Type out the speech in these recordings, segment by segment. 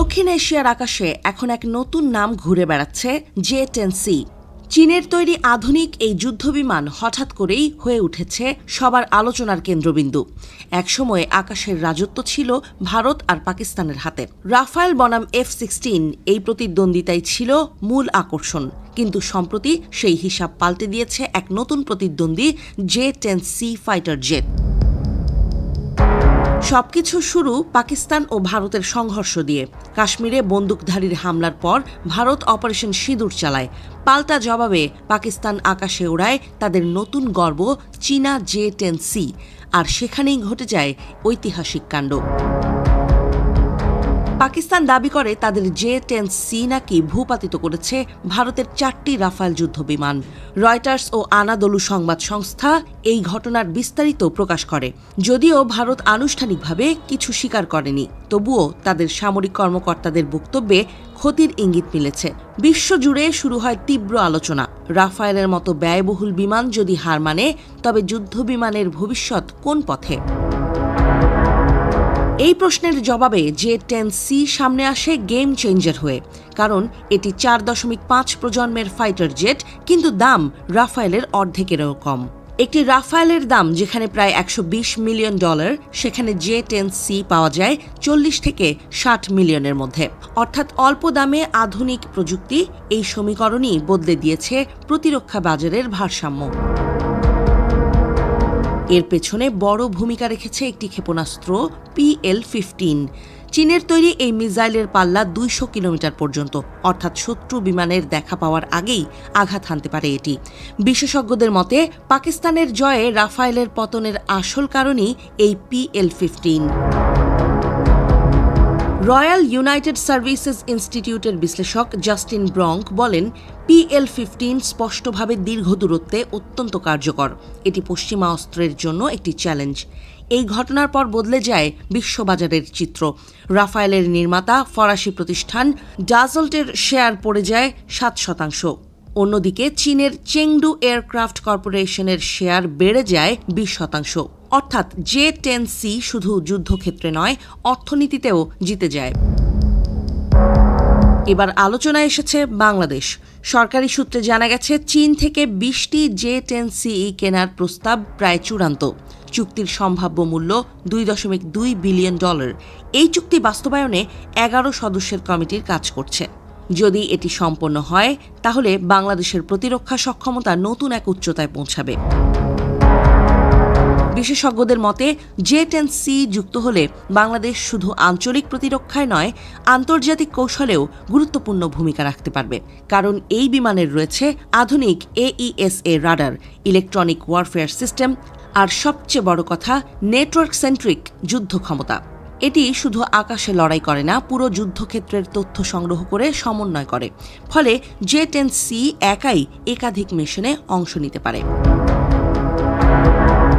দক্ষিণ এশিয়ার আকাশে এখন এক নতুন নাম ঘুরে বেড়াচ্ছে জে-10সি। চীনের তৈরি আধুনিক এই যুদ্ধবিমান হঠাৎ করেই হয়ে উঠেছে সবার আলোচনার কেন্দ্রবিন্দু। একসময়ে আকাশের রাজত্ব ছিল ভারত আর পাকিস্তানের হাতে। রাফায়েল বনাম F-16 এই প্রতিদ্বন্দ্বিতাই ছিল মূল আকর্ষণ, কিন্তু সম্প্রতি সেই হিসাব পাল্টে দিয়েছে এক নতুন প্রতিদ্বন্দ্বী জে-10সি ফাইটার জেট। সবকিছু শুরু পাকিস্তান ও ভারতের সংঘর্ষ দিয়ে। কাশ্মীরে বন্দুকধারীর হামলার পর ভারত অপারেশন সিঁদুর চালায়। পাল্টা জবাবে পাকিস্তান আকাশে ওড়ায় তাদের নতুন গর্ব চীনা জে-10সি, আর সেখানেই ঘটে যায় ঐতিহাসিক কাণ্ড। পাকিস্তান দাবি করে তাদের জে-10সি নাকি ভূপাতিত করেছে ভারতের 4টি রাফায়েল যুদ্ধবিমান। রয়টার্স ও আনাদোলু সংবাদ সংস্থা এই ঘটনার বিস্তারিত প্রকাশ করে। যদিও ভারত আনুষ্ঠানিকভাবে কিছু স্বীকার করেনি, তবুও তাদের সামরিক কর্মকর্তাদের বক্তব্যে ক্ষতির ইঙ্গিত মিলেছে। বিশ্বজুড়ে শুরু হয় তীব্র আলোচনা। রাফায়েলের মতো ব্যয়বহুল বিমান যদি হার মানে, তবে যুদ্ধবিমানের ভবিষ্যৎ কোন পথে? এই প্রশ্নের জবাবে জে-10সি সামনে আসে গেম চেঞ্জার হয়ে। কারণ এটি 4.5 প্রজন্মের ফাইটার জেট, কিন্তু দাম রাফায়েলের অর্ধেকেরও কম। একটি রাফায়েলের দাম যেখানে প্রায় $120 মিলিয়ন, সেখানে জে-10সি পাওয়া যায় 40 থেকে 60 মিলিয়নের মধ্যে। অর্থাৎ অল্প দামে আধুনিক প্রযুক্তি। এই সমীকরণই বদলে দিয়েছে প্রতিরক্ষা বাজারের ভারসাম্য। এর পেছনে বড় ভূমিকা রেখেছে একটি ক্ষেপণাস্ত্র PL-15। চীনের তৈরি এই মিসাইলের পাল্লা 200 কিলোমিটার পর্যন্ত, অর্থাৎ শত্রু বিমানের দেখা পাওয়ার আগেই আঘাত হানতে পারে এটি। বিশেষজ্ঞদের মতে পাকিস্তানের জয়ে রাফায়েলের পতনের আসল কারণই এই PL-15। রয়্যাল ইউনাইটেড সার্ভিসেস ইনস্টিটিউটের বিশ্লেষক জাস্টিন ব্রঙ্ক বলেন, PL-15 স্পষ্টভাবে দীর্ঘ দূরত্বে অত্যন্ত কার্যকর। এটি পশ্চিমা অস্ত্রের জন্য একটি চ্যালেঞ্জ। এই ঘটনার পর বদলে যায় বিশ্ববাজারের চিত্র। রাফায়েলের নির্মাতা ফরাসি প্রতিষ্ঠান ডাজল্টের শেয়ার পড়ে যায় 7%। অন্যদিকে চীনের চেংডু এয়ারক্রাফট কর্পোরেশনের শেয়ার বেড়ে যায় 20%। অর্থাৎ জে-10সি শুধু যুদ্ধক্ষেত্রে নয়, অর্থনীতিতেও জিতে যায়। এবার আলোচনায় এসেছে বাংলাদেশ। সরকারি সূত্রে জানা গেছে, চীন থেকে 20টি জে-10সি কেনার প্রস্তাব প্রায় চূড়ান্ত। চুক্তির সম্ভাব্য মূল্য $2.2 বিলিয়ন। এই চুক্তি বাস্তবায়নে 11 সদস্যের কমিটির কাজ করছে। যদি এটি সম্পন্ন হয়, তাহলে বাংলাদেশের প্রতিরক্ষা সক্ষমতা নতুন এক উচ্চতায় পৌঁছাবে। বিশেষজ্ঞদের মতে জে-10সি যুক্ত হলে বাংলাদেশ শুধু আঞ্চলিক প্রতিরক্ষায় নয়, আন্তর্জাতিক কৌশলেও গুরুত্বপূর্ণ ভূমিকা রাখতে পারবে। কারণ এই বিমানের রয়েছে আধুনিক AESA radar, electronic warfare system, আর সবচেয়ে বড় কথা, নেটওয়ার্ক সেন্ট্রিক যুদ্ধ ক্ষমতা। এটি শুধু আকাশে লড়াই করে না, পুরো যুদ্ধক্ষেত্রের তথ্য সংগ্রহ করে সমন্বয় করে। ফলে জে-10সি একাই একাধিক মিশনে অংশ নিতে পারে।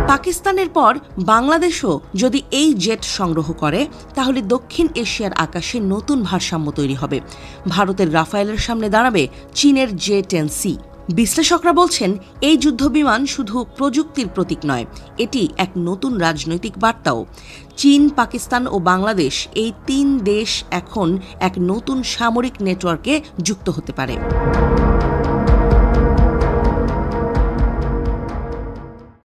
পাকিস্তানের পর বাংলাদেশও যদি এই জেট সংগ্রহ করে, তাহলে দক্ষিণ এশিয়ার আকাশে নতুন ভারসাম্য তৈরি হবে। ভারতের রাফায়েলের সামনে দাঁড়াবে চীনের জে-10সি। বিশ্লেষকরা বলছেন, এই যুদ্ধবিমান শুধু প্রযুক্তির প্রতীক নয়, এটি এক নতুন রাজনৈতিক বার্তাও। চীন, পাকিস্তান ও বাংলাদেশ, এই 3 দেশ এখন এক নতুন সামরিক নেটওয়ার্কে যুক্ত হতে পারে।